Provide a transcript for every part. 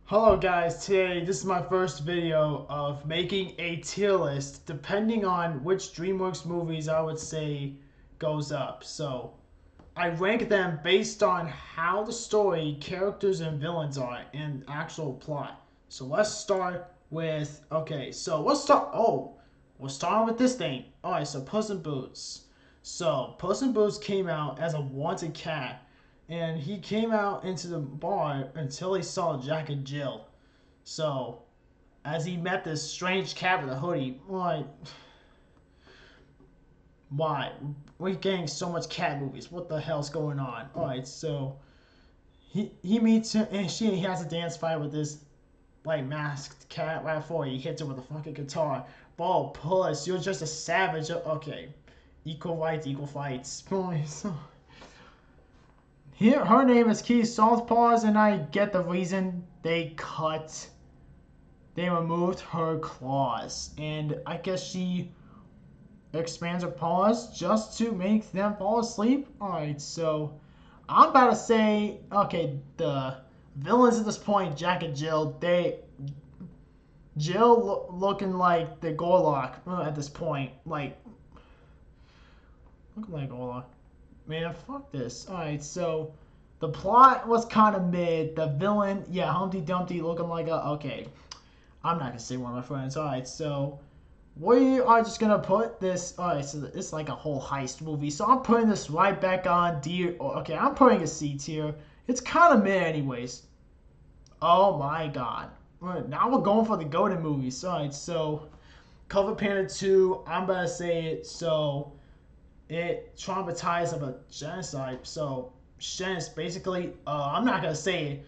Hello guys, today this is my first video of making a tier list depending on which DreamWorks movies I would say goes up. So I rank them based on how the story, characters, and villains are and actual plot. So let's start with we're starting with this thing. Alright, so Puss in Boots. So Puss in Boots came out as a wanted cat, and he came out into the bar until he saw Jack and Jill. So, as he met this strange cat with a hoodie, why? We're getting so much cat movies. What the hell's going on? Alright, so he meets her and he has a dance fight with this masked cat right before he hits her with a fucking guitar. Ball, Puss, you're just a savage. Okay. Equal rights, equal fights. Here, her name is Key Saltpaws, and I get the reason they removed her claws, and I guess she expands her paws just to make them fall asleep. Alright, so I'm about to say, okay, the villains at this point, Jack and Jill, looking like the Gorlock at this point, looking like Gorlock. Man, fuck this. Alright, so the plot was kind of mid. The villain, yeah, Humpty Dumpty looking like a, okay. I'm not gonna say one of my friends. Alright, so we are just gonna put this. Alright, so it's like a whole heist movie. So I'm putting this right back on D. Okay, I'm putting a C tier. It's kind of mid, anyways. Oh my god. Right, now we're going for the golden movies. Alright, so Cover Panda 2, I'm gonna say it. So it traumatized of a genocide. So Shen's basically, I'm not gonna say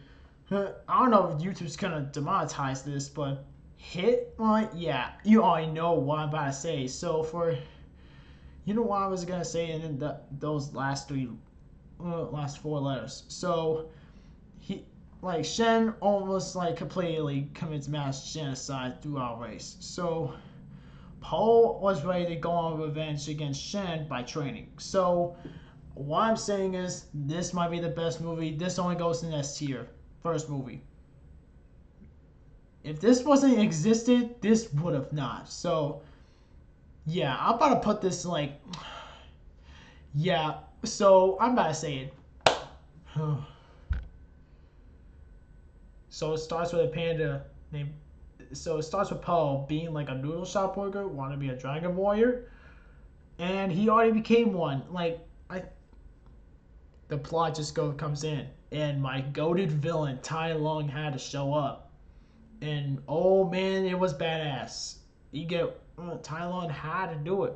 it. I don't know if YouTube's gonna demonetize this, but hit like, yeah, you already know what I'm about to say. So you know what I was gonna say, and then those last four letters. So Shen almost completely commits mass genocide through our race. So Po was ready to go on revenge against Shen by training. So what I'm saying is this might be the best movie. This only goes in S tier. First movie. If this wasn't existed, this would have not. So yeah, I'm about to put this yeah. So I'm about to say it. So it starts with a panda named. So it starts with Paul being like a noodle shop worker, want to be a dragon warrior, and he already became one. The plot just comes in, and my goated villain Tai Lung had to show up, and oh man, it was badass. Tai Lung had to do it.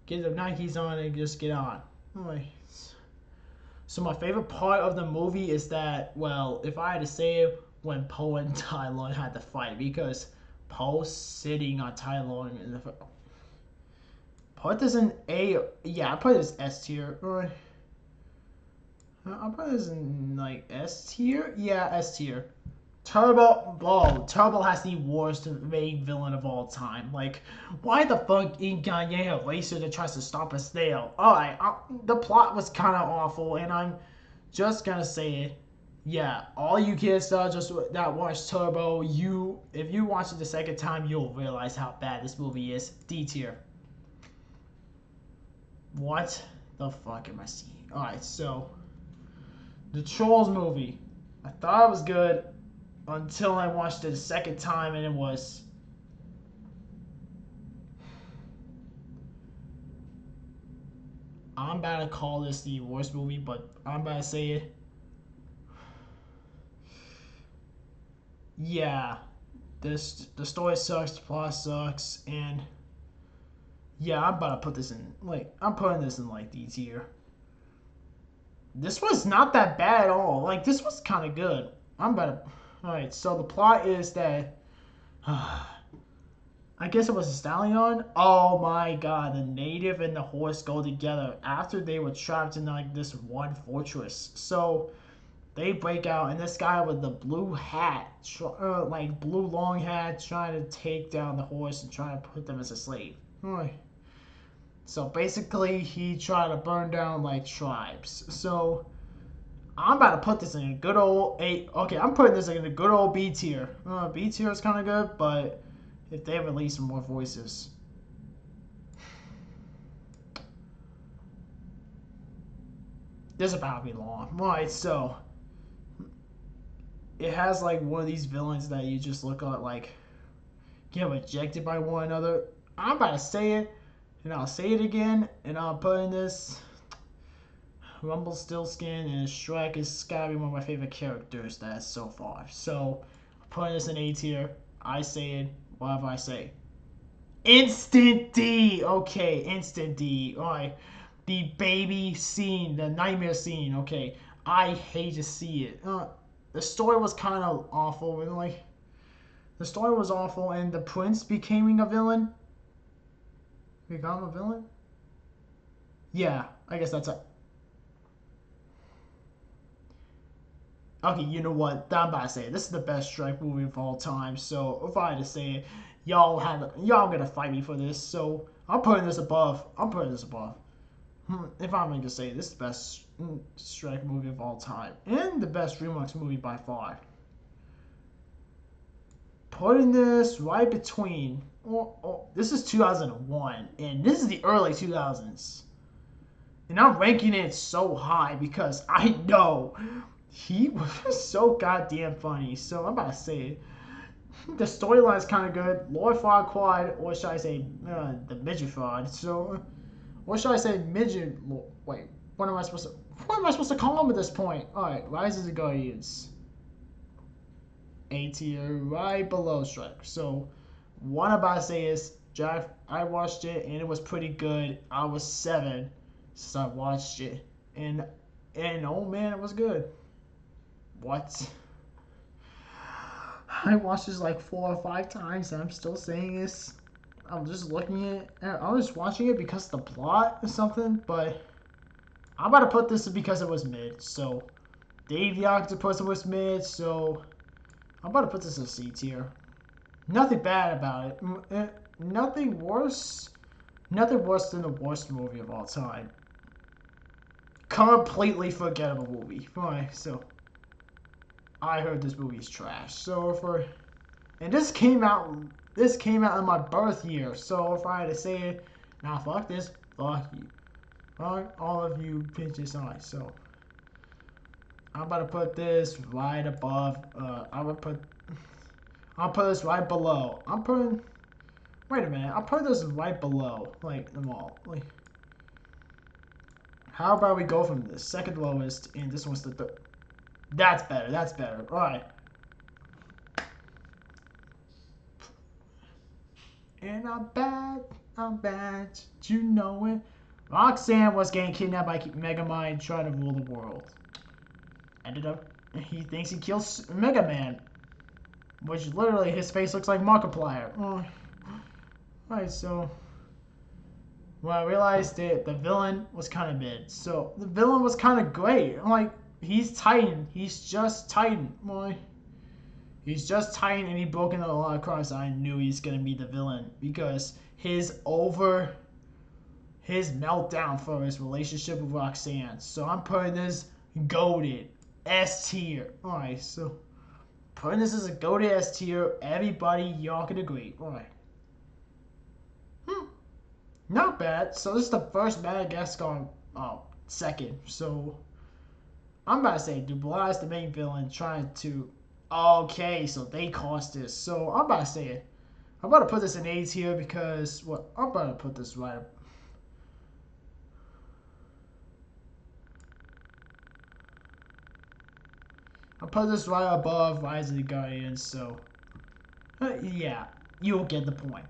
Get the Nikes on and just get on. So my favorite part of the movie is that, well, if I had to say it, when Po and Tai Lung had to fight, because Po sitting on Tai Lung in the. Put this in A. Yeah, I put this S tier. I'll put this in S tier. Yeah, S tier. Turbo has the worst main villain of all time. Why the fuck ain't Gagne a racer that tries to stop a snail? Alright, the plot was kind of awful, and I'm just gonna say it. Yeah, all you kids that watch Turbo, if you watch it the second time, you'll realize how bad this movie is. D tier. What the fuck am I seeing? Alright, so the Trolls movie. I thought it was good until I watched it a second time, and it was. I'm about to call this the worst movie, but I'm about to say it. Yeah, the story sucks, the plot sucks, and yeah, I'm about to put this in I'm putting this in D tier. This was not that bad at all. This was kind of good. I'm about to. Alright, so the plot is that. I guess it was a stallion. Oh my god, the native and the horse go together after they were trapped in this one fortress. So they break out, and this guy with the blue hat, blue long hat, trying to take down the horse and trying to put them as a slave. So basically, he tried to burn down tribes. So I'm about to put this in a good old A. Okay, I'm putting this in a good old B tier. B tier is kind of good, but if they release some more voices. This is about to be long. Right, so it has like one of these villains that you just look at like get rejected by one another. I'm about to say it, and I'll say it again, and I'll put in this. Rumpelstiltskin and Shrek is gotta be one of my favorite characters that's so far. So, I'm putting this in A tier. I say it, whatever I say. Instant D! Okay, instant D. Alright. The baby scene, the nightmare scene, okay. I hate to see it. The story was kind of awful. Like, the story was awful, and the prince becoming a villain. Become a villain? Yeah, I guess that's it. Okay, you know what? I'm about to say it. This is the best Shrek movie of all time. So if I had to say it, y'all gonna fight me for this. So I'm putting this above. I'm putting this above. If I'm going to say it, this is the best Shrek movie of all time and the best DreamWorks movie by far. Putting this right between. This is 2001, and this is the early 2000s. And I'm ranking it so high because I know he was so goddamn funny. So I'm about to say it. The storyline's kind of good. Lord Farquaad, or should I say the midget fraud? So, or should I say midget? Wait, what am I supposed to? What am I supposed to call him at this point? All right, Rise of the Guardians. A tier, right below Shrek. So, what I'm about to say is, Jeff, I watched it and it was pretty good. I was 7 since I watched it, and oh man, it was good. What? I watched this like 4 or 5 times and I'm still saying this. I'm just looking at it. I was watching it because of the plot or something, but I'm about to put this because it was mid. So, Dave the Octopus was mid, so I'm about to put this in C tier. Nothing bad about it. Nothing worse. Nothing worse than the worst movie of all time. Completely forgettable movie. Fine, so I heard this movie is trash. So and this came out in my birth year. So if I had to say it, now fuck this, fuck you, fuck all of you bitches on. So I'm about to put this right above. I'll put this right below. Wait a minute. I'll put this right below, like them all. Like, how about we go from the second lowest and this one's the third? That's better. That's better. All right. And I'm bad, you know it. Roxanne was getting kidnapped by Megamind trying to rule the world. Ended up, he thinks he kills Mega Man, which literally his face looks like Markiplier. Alright, so when I realized that the villain was kind of mid, so the villain was kind of great. I'm like, he's Titan. He's just Titan. Well, he's just Titan, and he broke into a lot of cars. I knew he's gonna be the villain because his meltdown for his relationship with Roxanne. So I'm putting this goated S tier. Alright, so putting this as a goated S tier. Everybody, y'all can agree. Alright. Not bad. So this is the first Madagascar second. So I'm about to say Dubois is the main villain trying to. Okay, so they caused this. So I'm about to say it. I'm about to put this in A tier because I'm about to put this right up. I'll put this right above Rise of the Guardians, so yeah, you'll get the point.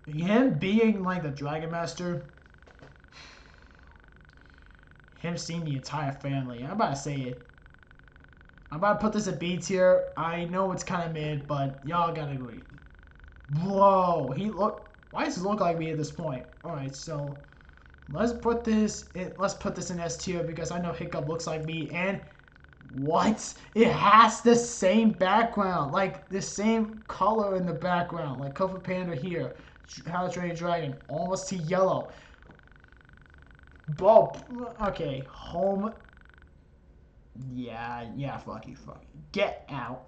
Him being like the Dragon Master, him seeing the entire family, I'm about to say it. I'm about to put this at B tier. I know it's kind of mid, but y'all gotta agree. Whoa, why does he look like me at this point? Alright, so let's put this in S tier because I know Hiccup looks like me, and what? It has the same background, like the same color in the background, like Kung Fu Panda here, How to Train Your Dragon, almost to yellow. Bob, okay, home Yeah, fuck you, fuck you. Get out.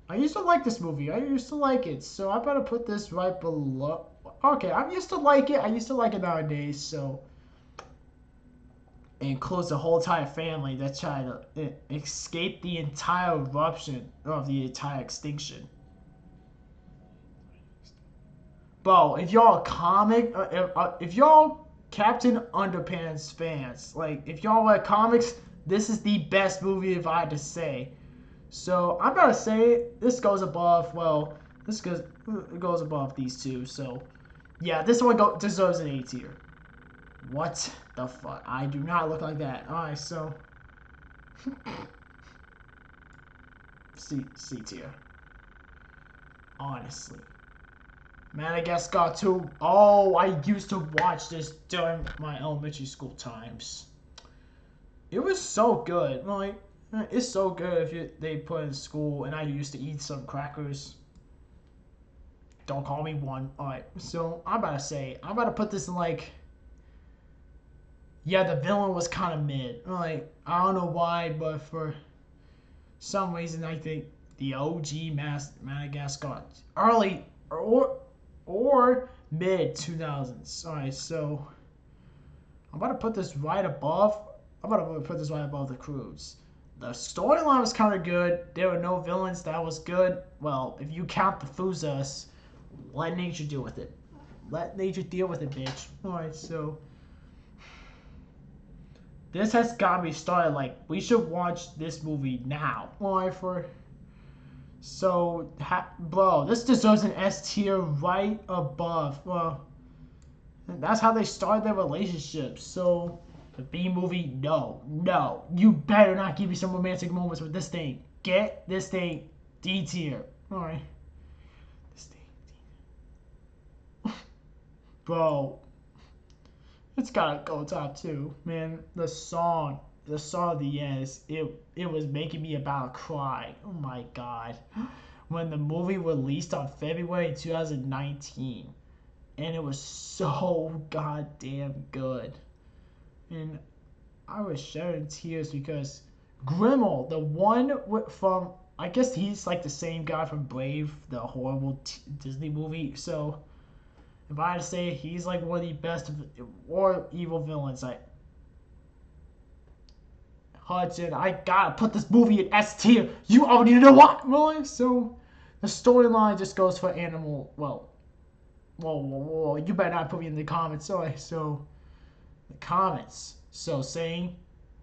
I used to like this movie. I used to like it, so I better put this right below. Okay, I used to like it. I used to like it nowadays, so it includes the whole entire family that's trying to escape the entire eruption of the entire extinction. Bro, if y'all a comic, if y'all Captain Underpants fans, like if y'all like comics, this is the best movie if I had to say. So I'm gonna say this goes above. Well, this goes above these two. So yeah, this one deserves an A tier. What the fuck? I do not look like that. All right, so C tier. Honestly. Madagascar 2. Oh, I used to watch this during my elementary school times. It was so good. Like, it's so good if they put in school, and I used to eat some crackers. Don't call me one. Alright, so I'm about to put this in like, yeah, the villain was kind of mid. Like, I don't know why, but for some reason, I think the OG Madagascar, early, or mid 2000s. All right, so I'm about to put this right above. I'm about to put this right above the Cruise. The storyline was kind of good. There were no villains. That was good. Well, if you count the Fuzas, let nature deal with it. Let nature deal with it, bitch. All right, so this has got me started. Like, we should watch this movie now. All right, bro, this deserves an S tier right above. Well, that's how they started their relationship. So, the B movie, no. You better not give me some romantic moments with this thing. Get this thing D tier. Alright. This thing D. Bro, it's gotta go top two. Man, the song at the end, it was making me about to cry. Oh my god. When the movie released on February 2019, and it was so goddamn good. And I was shedding tears because Grimmel, the one from, I guess he's like the same guy from Brave, the horrible Disney movie. So if I had to say, he's like one of the best or evil villains. Hudson, I gotta put this movie in S tier. You already know what, really? So the storyline just goes for animal. Well, whoa. You better not put me in the comments. Sorry. So the comments. So saying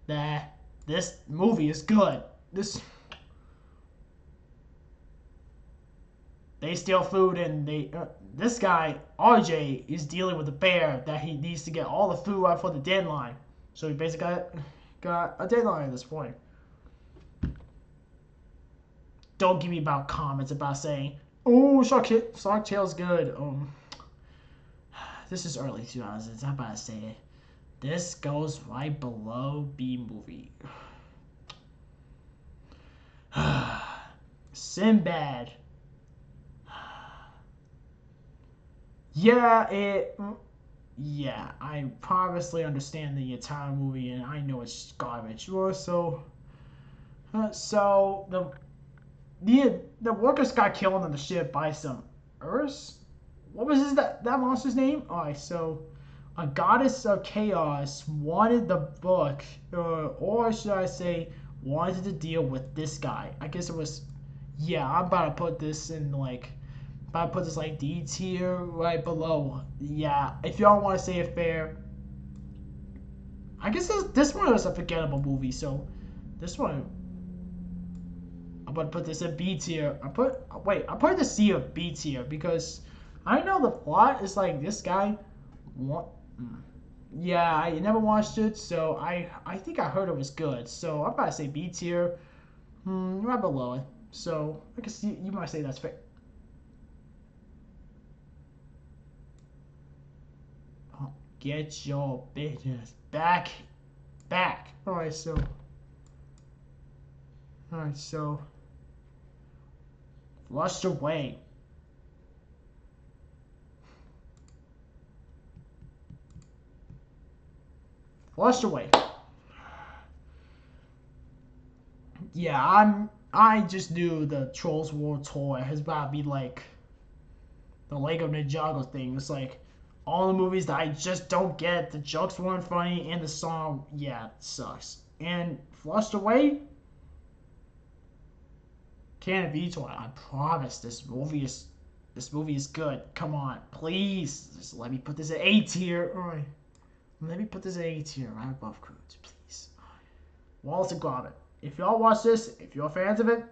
that this movie is good. They steal food, and this guy RJ is dealing with a bear that he needs to get all the food right for the deadline. So he basically got a deadline at this point. Don't give me about comments about saying, "Oh, Shark Tale's good." This is early 2000s. I'm about to say it. This goes right below B movie. Sinbad. Yeah, I obviously understand the entire movie, and I know it's garbage. So the workers got killed on the ship by some Urs. What was that monster's name? Alright, so a goddess of chaos wanted the book, or should I say, wanted to deal with this guy. I guess it was. Yeah, I'm about to put this in like. About to put this like D tier right below. Yeah, if y'all want to say it fair. I guess this one was a forgettable movie, so this one. I'm gonna put this in B tier. I put the C of B tier because I know the plot is like this guy. What? Yeah, I never watched it, so I think I heard it was good. So I'm about to say B tier, right below it. So I guess you might say that's fair. Oh, get your business back. Alright, so. Flushed away. Flushed away. Yeah, I just knew the Trolls World Tour has got to be like the Lego Ninjago thing. It's like all the movies that I just don't get. The jokes weren't funny, and the song, yeah, it sucks. And Flushed Away, Can of Each One. I promise this movie is good. Come on, please, just let me put this at A tier. All right, let me put this at A tier, right above Croods, please. Wallace and Gromit. If y'all watch this, if you're fans of it,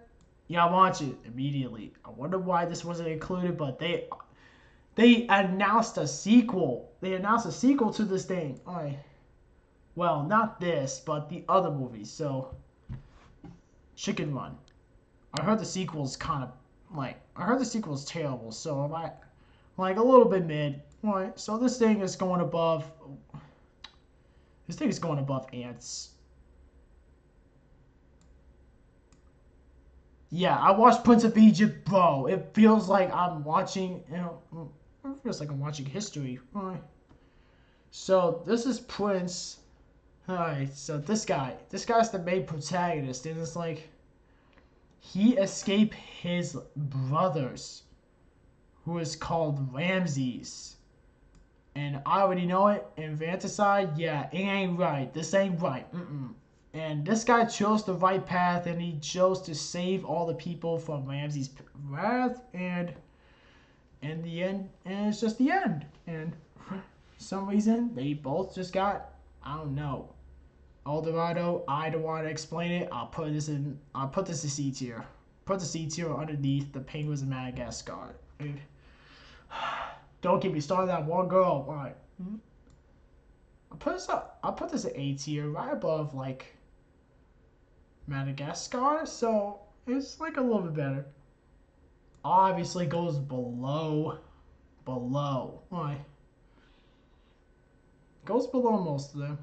yeah, watch it immediately. I wonder why this wasn't included, but they announced a sequel. They announced a sequel to this thing. All right. Well, not this, but the other movie. So, Chicken Run. I heard the sequel's kind of I heard the sequel's terrible. So I like a little bit mid. All right. So this thing is going above. This thing is going above Ants. Yeah, I watched Prince of Egypt, bro. It feels like I'm watching, it feels like I'm watching history. All right. So this is Prince. All right. So this guy's the main protagonist, and it's like he escaped his brothers, who is called Ramses. And I already know it. Infanticide, yeah, it ain't right. This ain't right. And this guy chose the right path, and he chose to save all the people from Ramses' wrath, and in the end, and it's just the end. And for some reason, they both just got, I don't know, Eldorado. I don't want to explain it. I'll put this in C tier. Put the C tier underneath the Penguins of Madagascar. And don't get me started on that one girl. All right. I'll put this at A tier, right above like Madagascar, so it's like a little bit better. Obviously goes below. Why? Goes below most of them.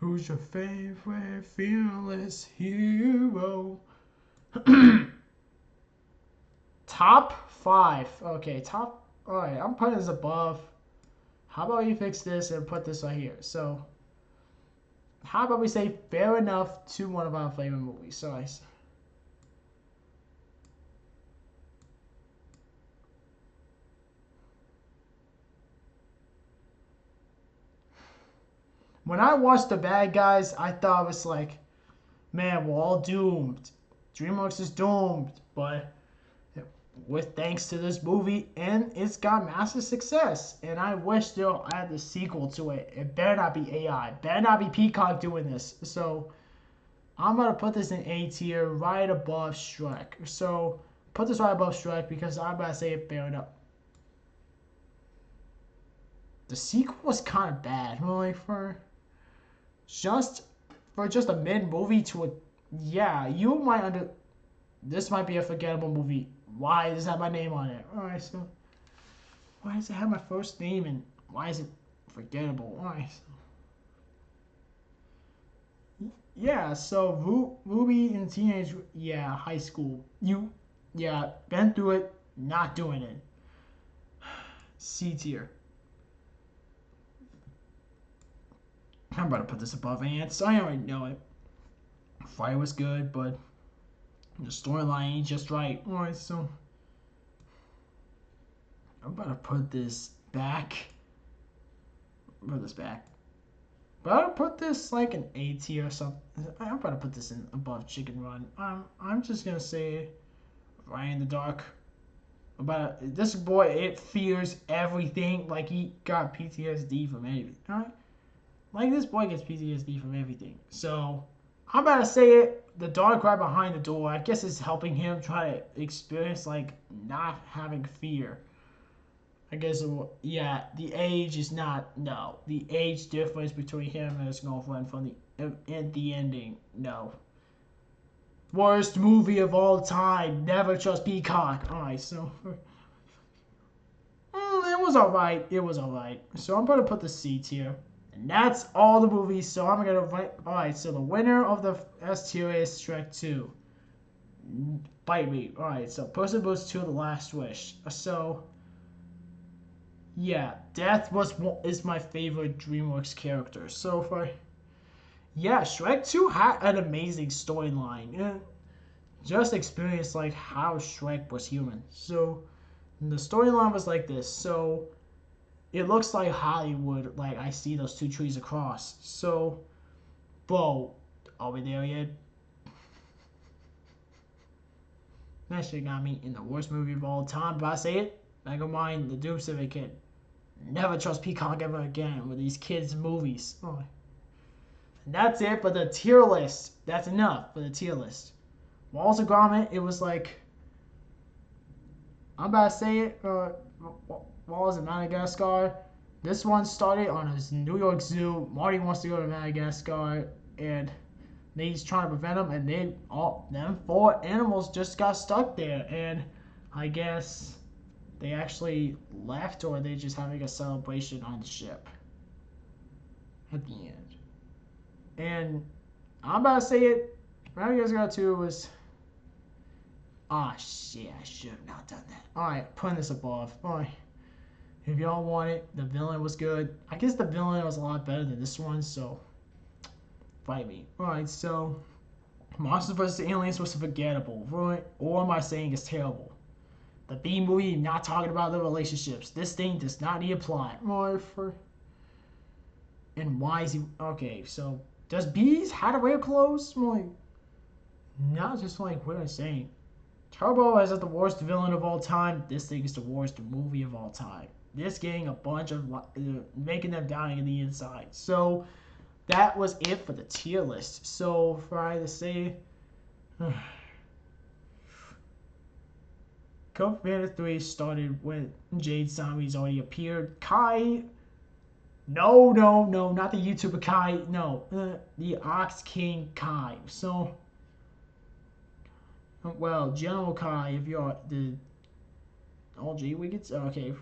Who's your favorite fearless hero? Top 5. Okay, top. Alright, I'm putting this above. How about you fix this and put this right here? So, how about we say fair enough to one of our favorite movies? So, when I watched The Bad Guys, I thought it was like, man, we're all doomed. DreamWorks is doomed. But with thanks to this movie, and it's got massive success. And I wish they'll add the sequel to it. It better not be AI. It better not be Peacock doing this. So I'm gonna put this in A tier, right above Shrek. So put this right above Shrek because I'm about to say it fair enough. The sequel was kind of bad, really, just for just a mid movie to a, yeah, you might this might be a forgettable movie. Why does it have my name on it? All right, so why does it have my first name and why is it forgettable? All right, so, yeah, so Ruby in teenage, yeah, high school, yeah, been through it, not doing it. C tier. I'm about to put this above Ants. I already know it. Fight was good, but the storyline ain't just right. Alright, so I'm about to put this back. Put this back. But I'll put this like an A tier or something. I'm about to put this in above Chicken Run. I'm just gonna say right in the dark. About this boy, it fears everything. Like he got PTSD from everything. Alright? Like this boy gets PTSD from everything. So I'm about to say it. The dark right behind the door, I guess, is helping him try to experience like not having fear. I guess, yeah, the age is not, no. The age difference between him and his girlfriend from the ending, no. Worst movie of all time. Never trust Peacock. Alright, so. It was alright. It was alright. So I'm going to put the C tier. And that's all the movies, so I'm going to write. Alright, so the winner of the S tier is Shrek 2. Bite me. Alright, so Puss in Boots 2, The Last Wish. So, yeah, Death is my favorite DreamWorks character. So, Yeah, Shrek 2 had an amazing storyline. And just experience like how Shrek was human. So the storyline was like this. So it looks like Hollywood, like I see those two trees across. So, bro, are we there yet? That shit got me in the worst movie of all time. But I say it, I go mind the Doomsday Kid. Never trust Peacock ever again with these kids' movies. Oh. And that's it for the tier list. That's enough for the tier list. Walls of Gromit, it was like, I'm about to say it, Walls of Madagascar. This one started on a New York Zoo. Marty wants to go to Madagascar, and he's trying to prevent him, and them four animals just got stuck there, and I guess they actually left, or they just having a celebration on the ship at the end. And I'm about to say it, Madagascar 2 was, ah shit, I should have not done that. Alright, putting this above. Alright. If y'all want it, the villain was good. I guess the villain was a lot better than this one, so fight me. Alright, so Monsters vs. Aliens was forgettable. Right? Or am I saying it's terrible? The B movie, not talking about the relationships. This thing does not need a plot. And why is he okay, so does Bees have to wear clothes? Like, not just like what I'm saying. Turbo is the worst villain of all time. This thing is the worst movie of all time. This getting a bunch of making them dying in the inside. So that was it for the tier list. So for I to say, Kung Fu Panda 3 started when Jade Sami's already appeared. Kai, no, not the YouTuber Kai. No, the Ox King Kai. So, well, General Kai, if you're the OG Wickets, okay.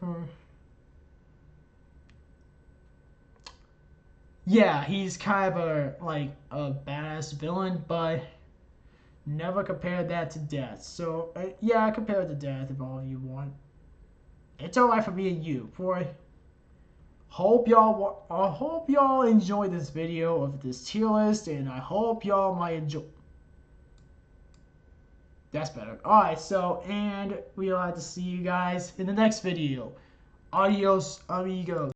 Yeah, he's kind of a badass villain, but never compared that to Death. So yeah, I compare it to Death if all of you want. It's alright for me and you. I hope y'all enjoyed this video of this tier list, and I hope y'all might enjoy. That's better. Alright, so and we'll have to see you guys in the next video. Adios, amigos.